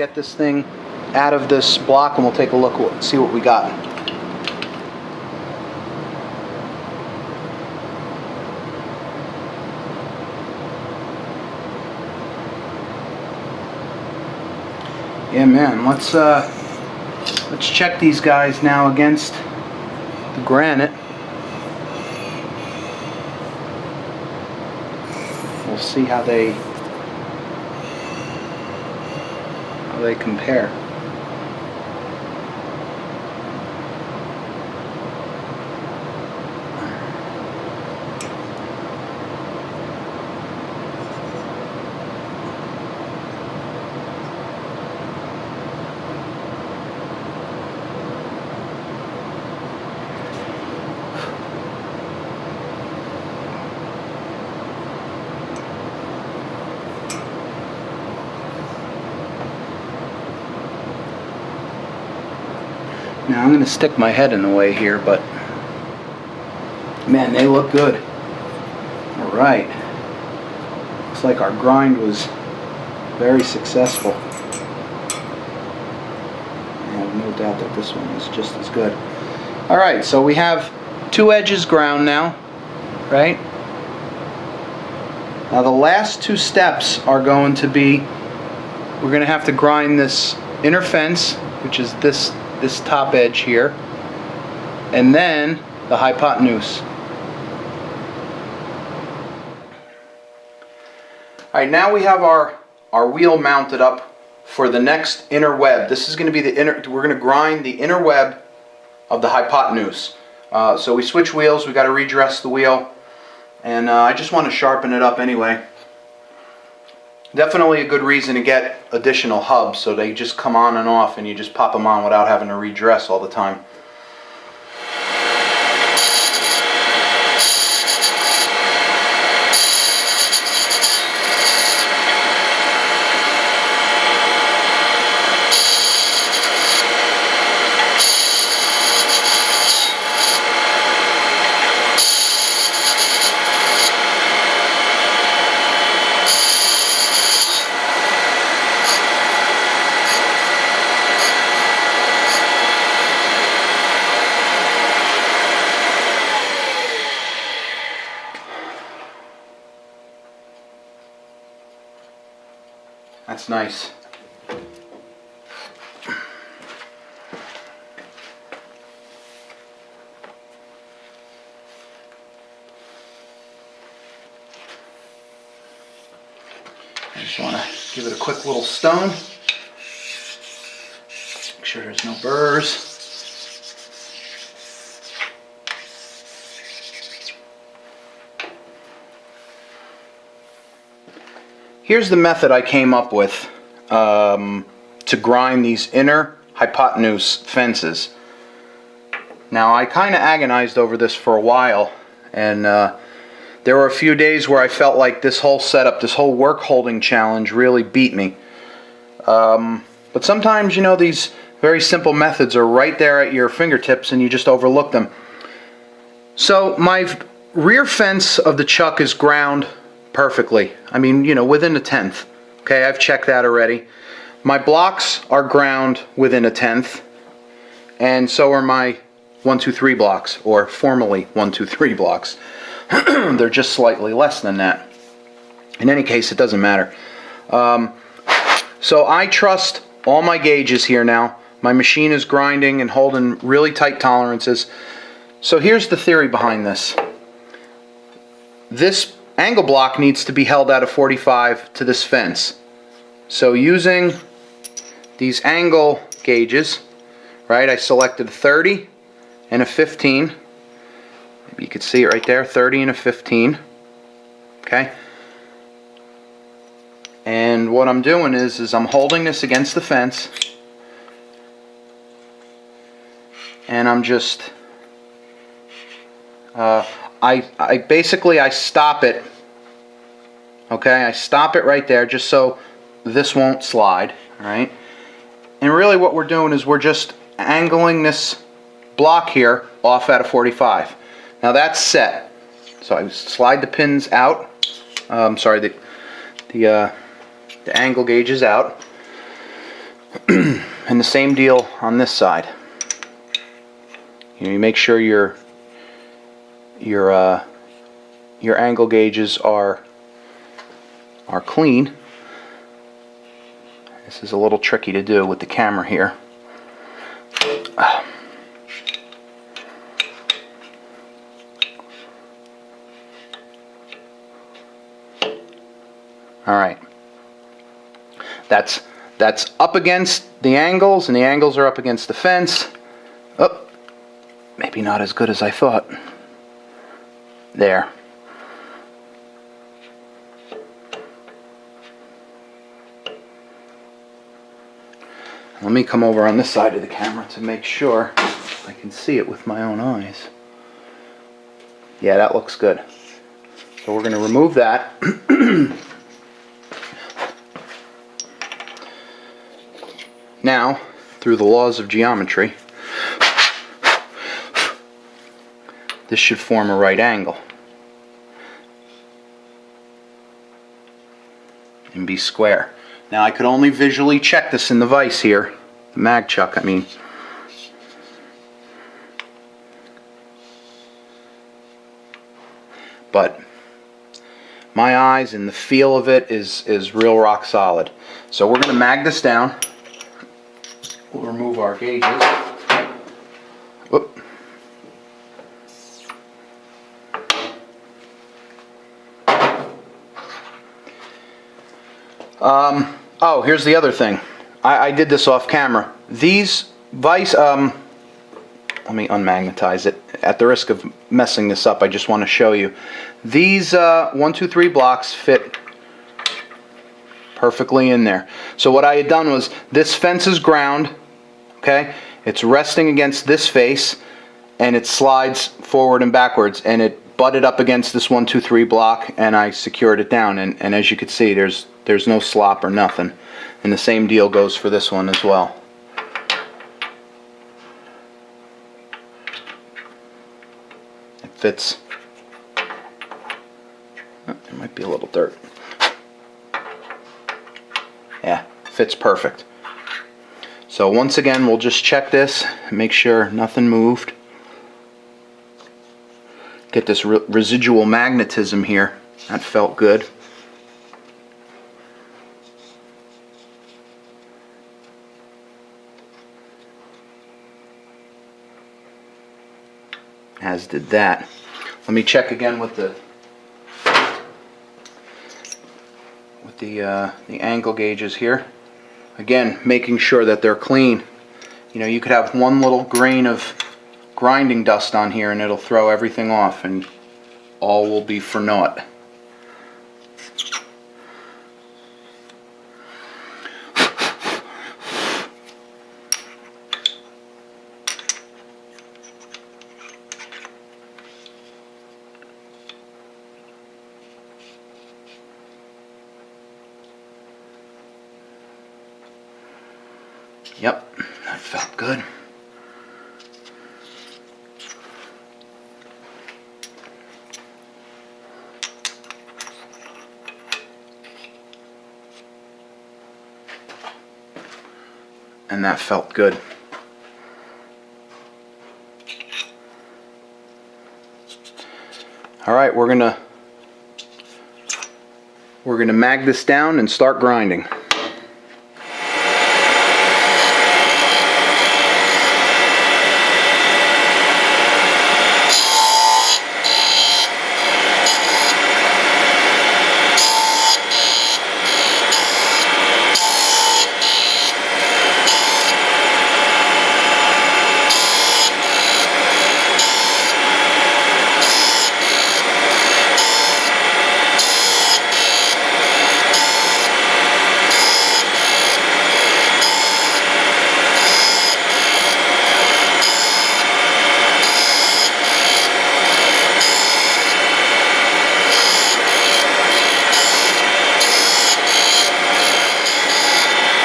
get this thing out of this block and we'll take a look and see what we got. Yeah, man, let's check these guys now against the granite. We'll see how they compare. Now I'm going to stick my head in the way here, but man, they look good. All right. Looks like our grind was very successful. I have no doubt that this one is just as good. All right, so we have two edges ground now, right? Now the last two steps are going to be, we're going to have to grind this inner fence, which is this top edge here, and then the hypotenuse. Alright, now we have our wheel mounted up for the next inner web. This is going to be the inner, we're going to grind the inner web of the hypotenuse. So we switch wheels, we got to redress the wheel, and I just want to sharpen it up anyway. Definitely a good reason to get additional hubs, so they just come on and off and you just pop them on without having to redress all the time. That's nice. I just want to give it a quick little stone. Make sure there's no burrs. Here's the method I came up with to grind these inner hypotenuse fences. Now I kind of agonized over this for a while, and there were a few days where I felt like this whole setup, this whole work holding challenge really beat me. But sometimes, you know, these very simple methods are right there at your fingertips and you just overlook them. So my rear fence of the chuck is ground perfectly. I mean, you know, within a tenth. Okay, I've checked that already. My blocks are ground within a tenth, and so are my 1, 2, 3 blocks, or formerly 1, 2, 3 blocks. They're just slightly less than that. In any case, it doesn't matter. So I trust all my gauges here now. My machine is grinding and holding really tight tolerances. So here's the theory behind this. This angle block needs to be held at a 45 to this fence. So using these angle gauges, right, I selected a 30 and a 15. Maybe you could see it right there, 30 and a 15. Okay. And what I'm doing is I'm holding this against the fence, and I'm just I basically stop it. Okay, I stop it right there just so this won't slide. All right, and really what we're doing is we're just angling this block here off at a 45. Now that's set. So I slide the pins out. Sorry, the angle gauge is out. And the same deal on this side. You make sure your angle gauges are clean. This is a little tricky to do with the camera here. All right. That's up against the angles, and the angles are up against the fence. Oh, maybe not as good as I thought. There. Let me come over on this side of the camera to make sure I can see it with my own eyes. Yeah, that looks good. So we're going to remove that. Now, through the laws of geometry, this should form a right angle and be square. Now I could only visually check this in the vise here, the mag chuck, I mean. But my eyes and the feel of it is real rock solid. So we're going to mag this down. We'll remove our gauges. Whoop. Oh, here's the other thing. I did this off camera. These vise, let me unmagnetize it. At the risk of messing this up, I just want to show you. These 1, 2, 3 blocks fit perfectly in there. So what I had done was, this fence is ground, okay? It's resting against this face, and it slides forward and backwards, and it butted up against this 1, 2, 3 block, and I secured it down. And as you can see, there's no slop or nothing. And the same deal goes for this one as well. It fits. Oh, there might be a little dirt. Yeah, fits perfect. So once again, we'll just check this, make sure nothing moved. Get this residual magnetism here. That felt good. As did that. Let me check again with the angle gauges here. Again, making sure that they're clean. You know, you could have one little grain of grinding dust on here and it'll throw everything off, and all will be for naught. Yep, that felt good. And that felt good. All right, we're gonna mag this down and start grinding.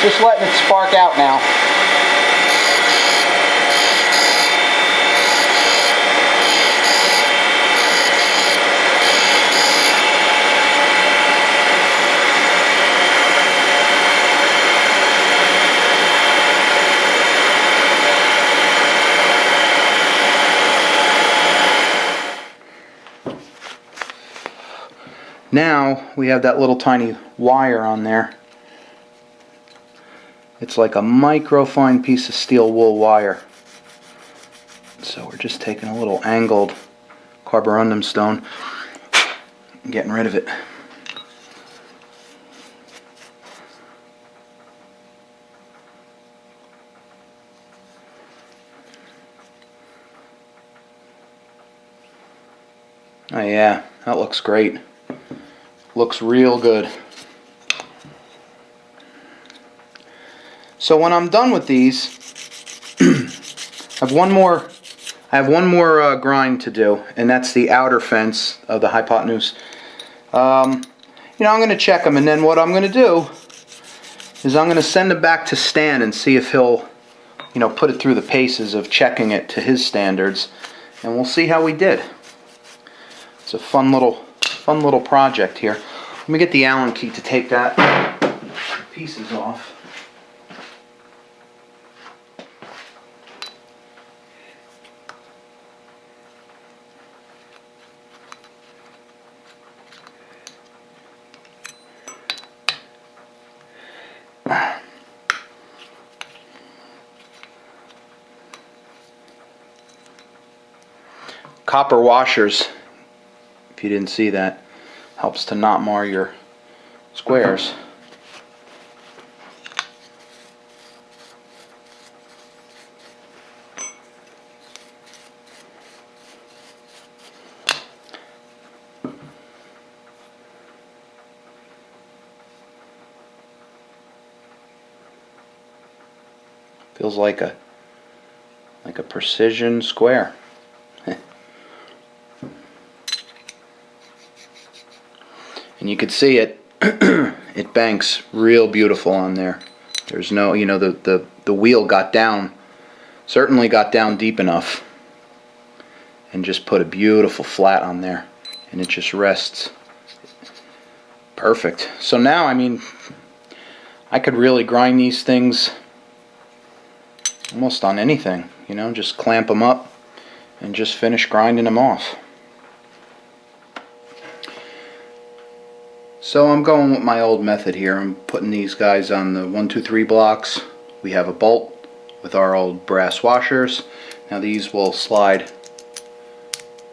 Just letting it spark out now. Now we have that little tiny wire on there. It's like a microfine piece of steel wool wire. So we're just taking a little angled carborundum stone and getting rid of it. Oh yeah, that looks great. Looks real good. So when I'm done with these, I have one more grind to do, and that's the outer fence of the hypotenuse. I'm going to check them, and then what I'm going to do is I'm going to send it back to Stan and see if he'll, put it through the paces of checking it to his standards, and we'll see how we did. It's a fun little project here. Let me get the Allen key to take that pieces off. Copper washers, if you didn't see that, helps to not mar your squares. Feels like a precision square. And you can see it it banks real beautiful on there. There's no, the wheel got down, certainly got down deep enough, and just put a beautiful flat on there, and it just rests perfect. So now, I could really grind these things almost on anything, just clamp them up and just finish grinding them off. So I'm going with my old method here. I'm putting these guys on the 1, 2, 3 blocks. We have a bolt with our old brass washers. Now these will slide.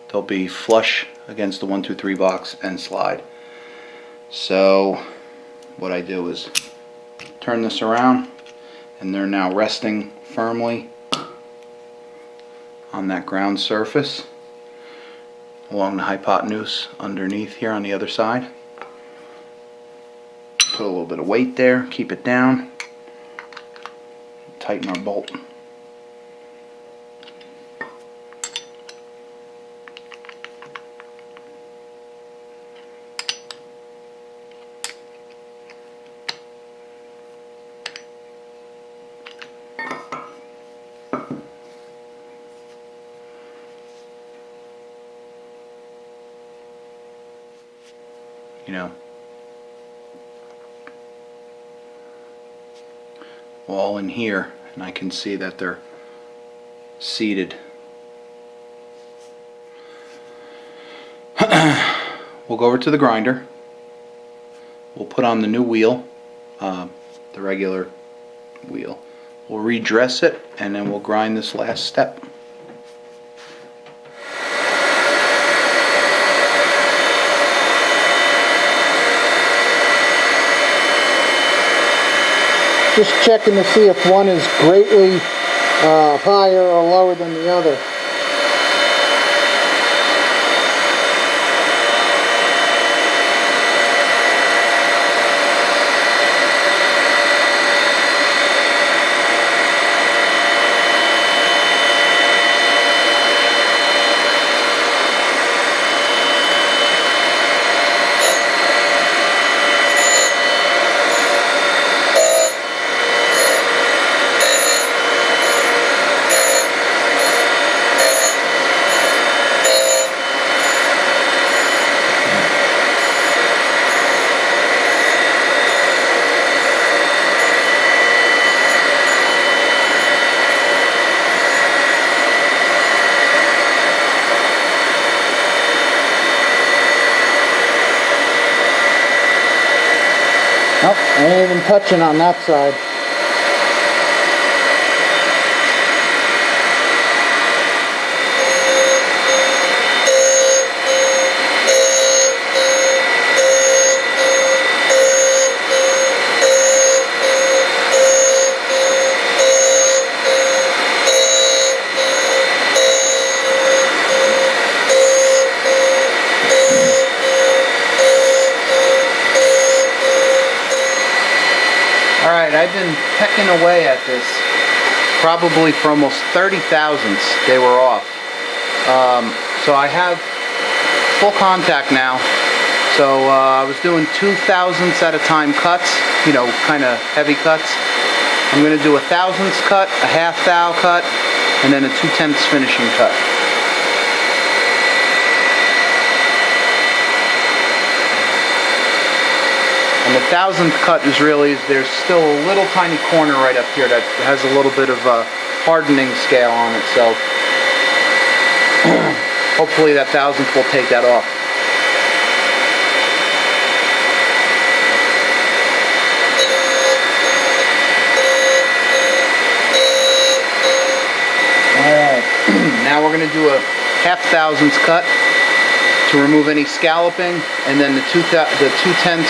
They'll be flush against the 1, 2, 3 box and slide. So what I do is turn this around, and they're now resting firmly on that ground surface along the hypotenuse underneath here on the other side. Put a little bit of weight there, keep it down, tighten our bolt. All in here, and I can see that they're seated. We'll go over to the grinder. We'll put on the new wheel, the regular wheel. We'll redress it, and then we'll grind this last step. Just checking to see if one is greatly higher or lower than the other. I ain't even touching on that side. Alright, I've been pecking away at this probably for almost 30 thousandths they were off. So I have full contact now. So I was doing 2 thousandths at a time cuts, you know, kind of heavy cuts. I'm going to do a thousandths cut, a half thou cut, and then a 2/10 finishing cut. And the thousandth cut is really, there's still a little tiny corner right up here that has a little bit of a hardening scale on it, so hopefully that thousandth will take that off. Alright, now we're going to do a half thousandths cut to remove any scalloping, and then the 2/10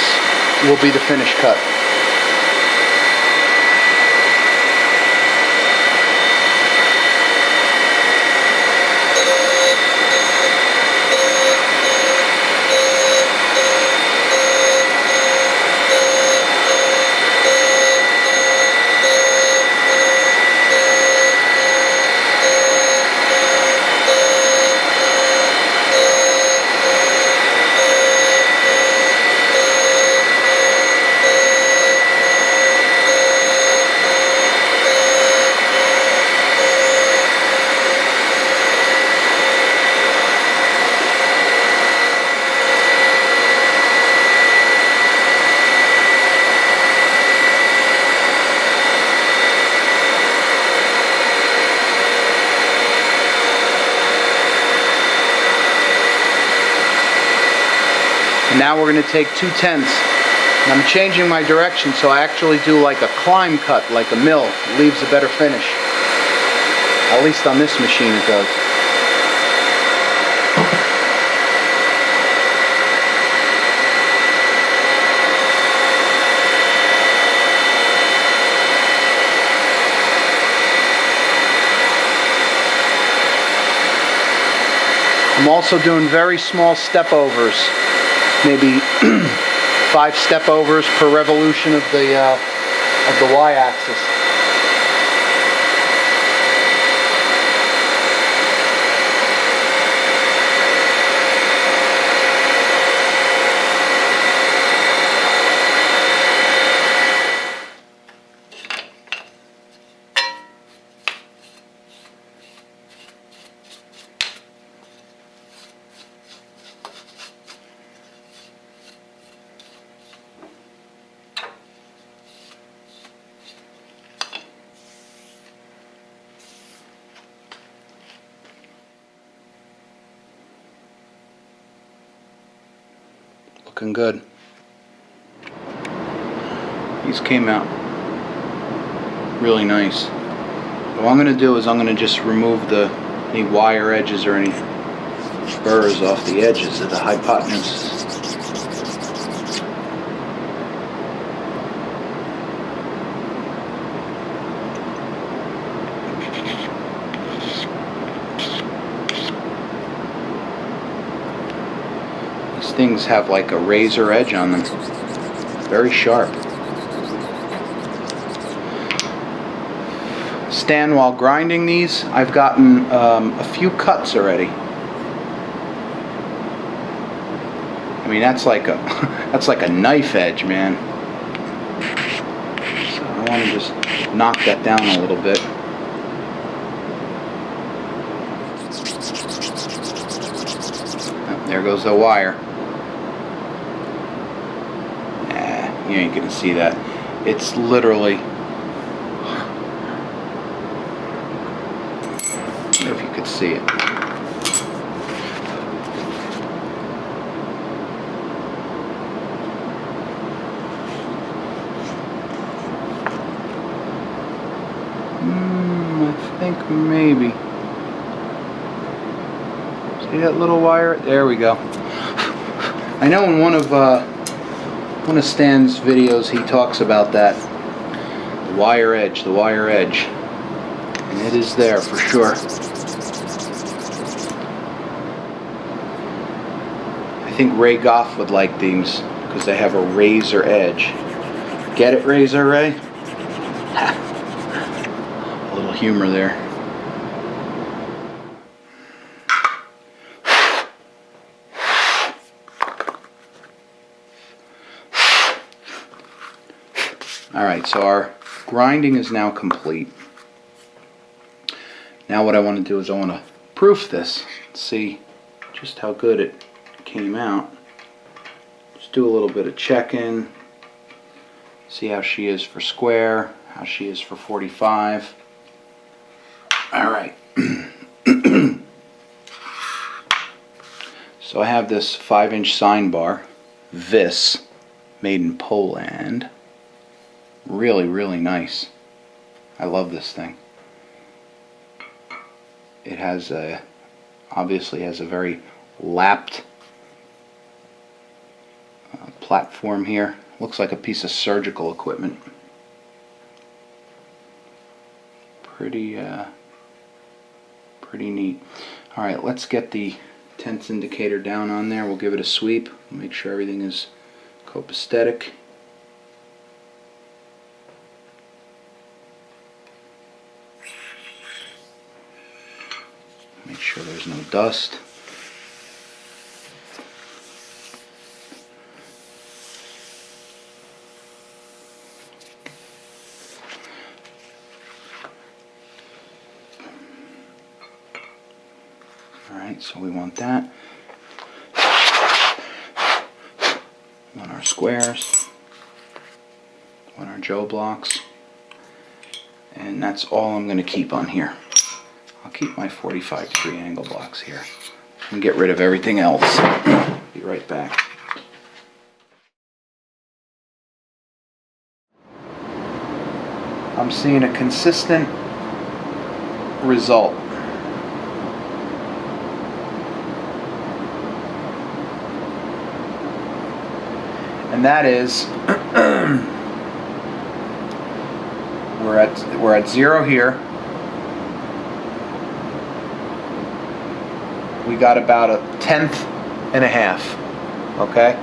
will be the finished cut. And now we're going to take 2/10. And I'm changing my direction, so I actually do like a climb cut, like a mill. It leaves a better finish. At least on this machine it does. I'm also doing very small step overs. Maybe 5 step overs per revolution of the y-axis. Looking good. These came out really nice. What I'm going to do is I'm going to just remove any wire edges or any burrs off the edges of the hypotenuse. Things have like a razor edge on them. Very sharp. Stan, while grinding these, I've gotten a few cuts already. I mean, that's like a knife edge, man. So I want to just knock that down a little bit. Oh, there goes the wire. You ain't gonna see that. It's literally, I wonder if you could see it. Maybe. See that little wire? There we go. I know in one of Stan's videos he talks about that. The wire edge, and it is there for sure. I think Ray Goff would like these because they have a razor edge. Get it, Razor Ray? A little humor there. Alright, so our grinding is now complete. Now what I want to do is I want to proof this, see just how good it came out. Just do a little bit of checking, see how she is for square, how she is for 45. Alright. So I have this 5-inch sign bar, this, made in Poland. Really, really nice. I love this thing. It has obviously has a very lapped platform here. Looks like a piece of surgical equipment. Pretty neat. All right, let's get the tense indicator down on there. We'll give it a sweep. Make sure everything is copacetic. Make sure there's no dust. Alright, so we want that. We want our squares. We want our Joe blocks. And that's all I'm going to keep on here. I'll keep my 45-degree angle blocks here and get rid of everything else. Be right back. I'm seeing a consistent result. And that is we're at 0 here. We got about 1/10 and a half. Okay?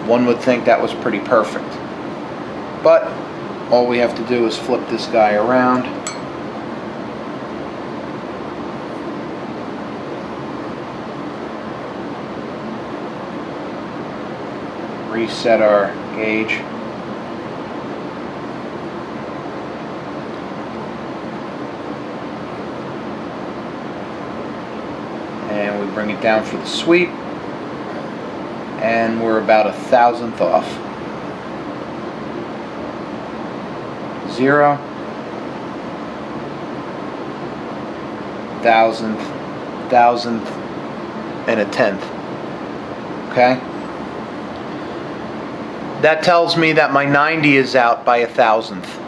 One would think that was pretty perfect. But all we have to do is flip this guy around. Reset our gauge. And we bring it down for the sweep, and we're about 1/1000th off. 0, 1,000th, 1,000th, and 1/10. Okay? That tells me that my 90 is out by 1,000th.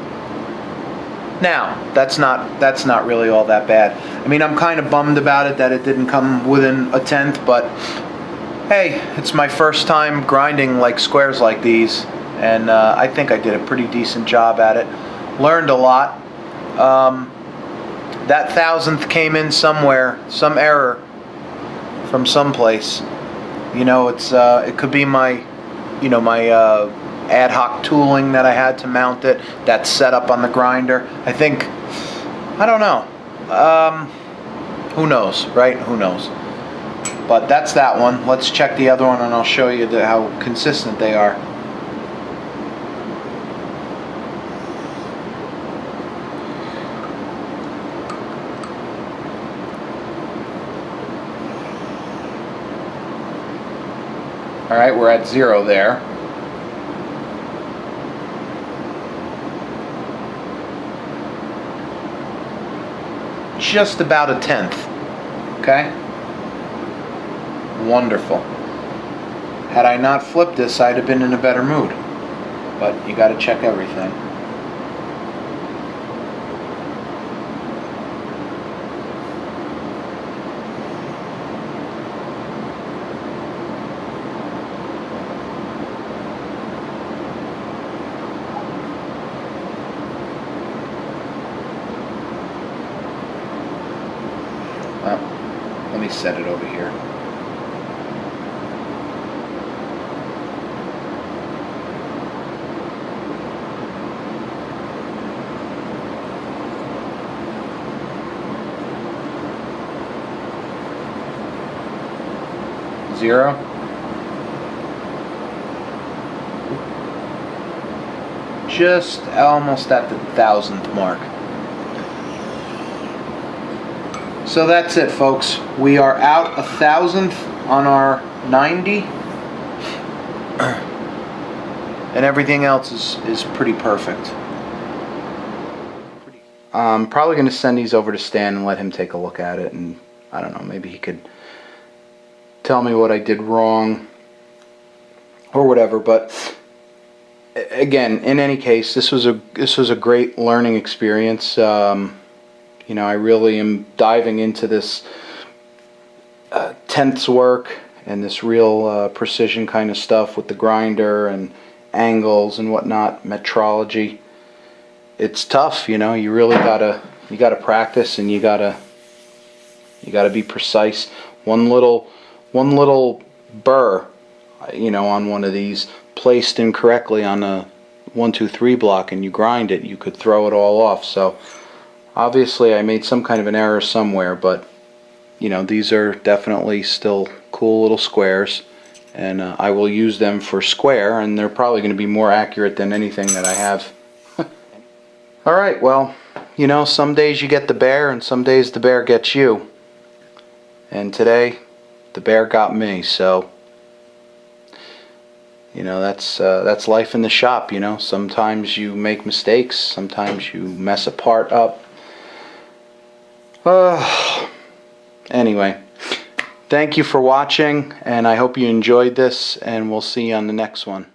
Now, that's not really all that bad. I mean, I'm kind of bummed about it that it didn't come within 1/10, but hey, it's my first time grinding like squares like these, and I think I did a pretty decent job at it. Learned a lot. That 1,000th came in somewhere, some error from someplace. You know, it could be my, my ad hoc tooling that I had to mount it, that's set up on the grinder. I don't know. Who knows, right? Who knows? But that's that one. Let's check the other one, and I'll show you how consistent they are. All right, we're at 0 there. Just about 1/10. Okay? Wonderful. Had I not flipped this, I'd have been in a better mood. But you got to check everything. Let me set it over here. Zero. Just almost at the 1000th mark. So that's it, folks. We are out 1,000th on our 90. And everything else is pretty perfect. I'm probably going to send these over to Stan and let him take a look at it, and I don't know, maybe he could tell me what I did wrong or whatever. But again, in any case, this was a great learning experience. You know, I really am diving into this tenths work and this real precision kind of stuff with the grinder and angles and whatnot, metrology. It's tough, you know. You really gotta practice, and you gotta be precise. One little burr, you know, on one of these placed incorrectly on a 1, 2, 3 block, and you grind it, you could throw it all off. So obviously I made some kind of an error somewhere, but you know, these are definitely still cool little squares, and I will use them for square, and they're probably going to be more accurate than anything that I have. Alright, well, you know, some days you get the bear and some days the bear gets you, and today the bear got me. So you know, that's life in the shop. You know, sometimes you make mistakes, sometimes you mess a part up. Anyway, thank you for watching, and I hope you enjoyed this, and we'll see you on the next one.